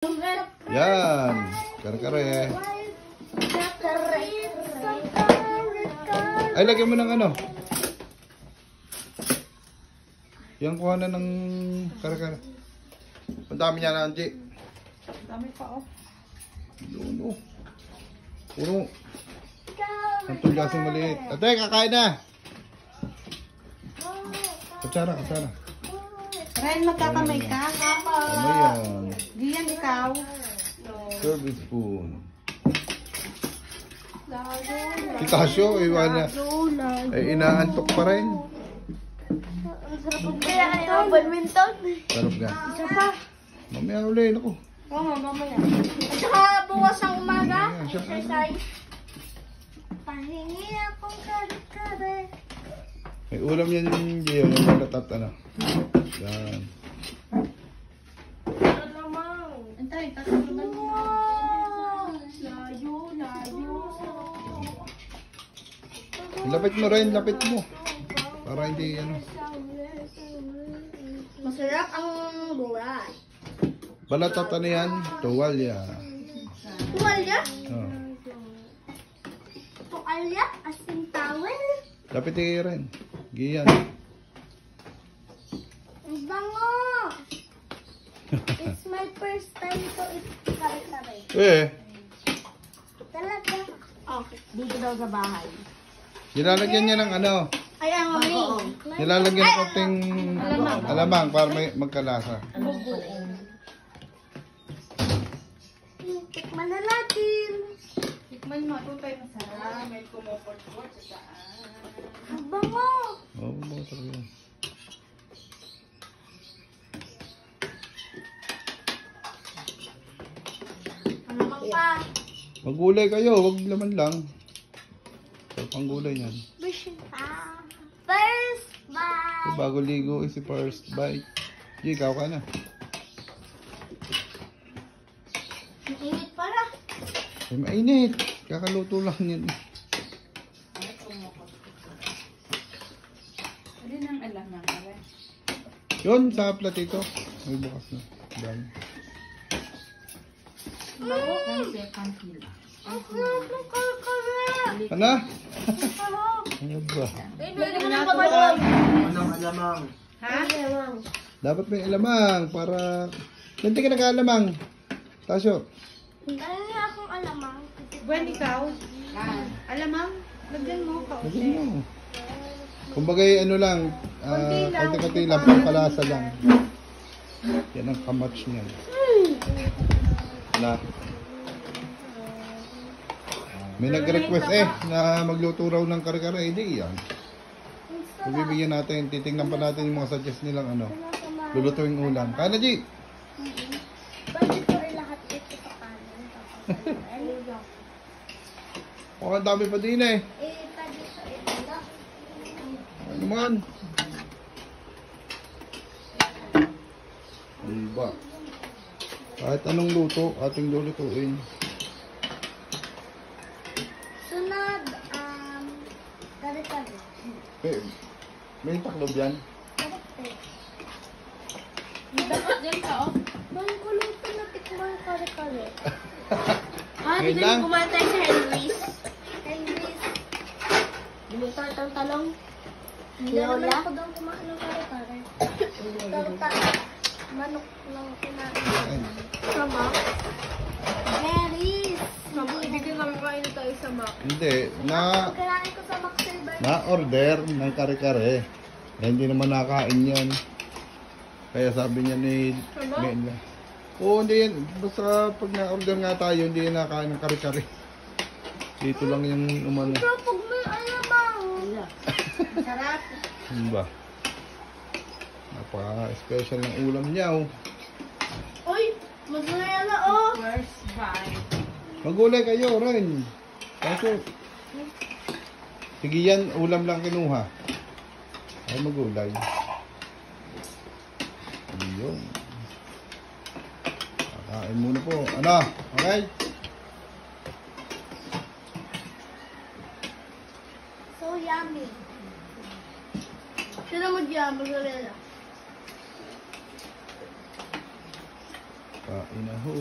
Yan. Kare-kare. Ay, lagyan mo ng ano. Yan, kuha na ng kare-kare. Ang dami niya na, Angie. Ang dami pa, oh. Doon, oh. Puro. Ang tulyasing maliit. Ate, kakain na. Katsara. Ryan, magkakamay ka? Kamay yan. Diyan ikaw. Service spoon. Si Casio, iwan na. Ay, inaantok pa rin. Kaya kayo badminton. Sarap nga. Isa pa. Mamaya ulit ako. Oo, mamaya. At saka bukas ang umaga. Mamaya, siya. Exercise. Pahingi akong kare-kare. May ulam yan yung Gio, yung balat at ano. Yan. Antay, kasunod mo. Lapit mo rin, lapit mo. Para hindi ano. Masarap ang buhay. Balat at ano yan? Tuwalya. Tuwalya? Oh. Tuwalya? Asin towel? Lapit rin. Giyan. Ang bango! It's my first time to eat kare-kare. Eh, Talaga. Okay, dito daw sa bahay. nilalagyan niya ng ano. Ay, ang mami. Nilalagyan ng konting alamang para may magkalasa. Tikman na natin. Tikman mo, ito tayo masarap. May kumupot-pot sa saan. Ang bango! Oo, oh, talaga yan. Ano pa? Magulay kayo, wag laman lang. So, panggulay niyan. Bishin pa. First bite. So, bago ligo, si first bite. G, ikaw ka na. Mainit para. Ay, mainit. Kakaluto lang yan. Alin ang alam ng alam? Yun, sa platito. May bukas na. Dami. One second nila. Ang sarap ng kare-kare. Ano? Ang sarap. Ano ba? Lagyan mo ng kabayon. Anong alamang? Ha? Dapat may alamang para... Hindi ka nag-alamang. Tasyo. Ano niya akong alamang? Gwen, ikaw? Alamang? Lagyan mo, Lagyan kaunti. mo. Kumbaga ano lang, konti-konti lang, pampalasa lang. Yan ang kamatch niyan. Na. May nag-request na magluto raw ng kare-kare. Hindi yan. Bibigyan natin, titingnan pa natin yung mga suggest nilang ano. Lulutuing ulam. Kaya na, G! Pwede ko rin lahat ito sa kanin. Oh, ang dami pa din eh. Pwede sa ito. Ano naman? Ano ba? Kahit anong luto, ating lulutuin. Sunod, kare-kare. May taklob yan. Kare-kare. Dapat dyan ka, oh. Mahal ko lang ito na tikman kare-kare. Ngayon lang. Kumain tayo sa Henry's. Henry's. Bumuta itong talong. Hindi naman ako doon kumain ng kare-kare. Manok lang kinain. Sama? Henry's. Hindi ka namin kain tayo sa mak. Hindi. Kailangan ko sa Max Silver. Na-order ng kare-kare. Eh, hindi naman nakain yan. Kaya sabi niya ni Mela. Oo, hindi yan. Basta pag na-order nga tayo, hindi yan nakain ng kare-kare. Dito lang yung umano. Pero pag may alamang. Sarap. Ano ba? Napaka-special ng ulam niya, oh. Uy, masaya na oh. First bite. Magulay kayo, Ren. Kaso, sige yan, ulam lang kinuha. Ay, magulay. Ayun. Kakain muna po. Ano? Okay? So yummy. Sino mo dyan? Magulala. Kain na ho.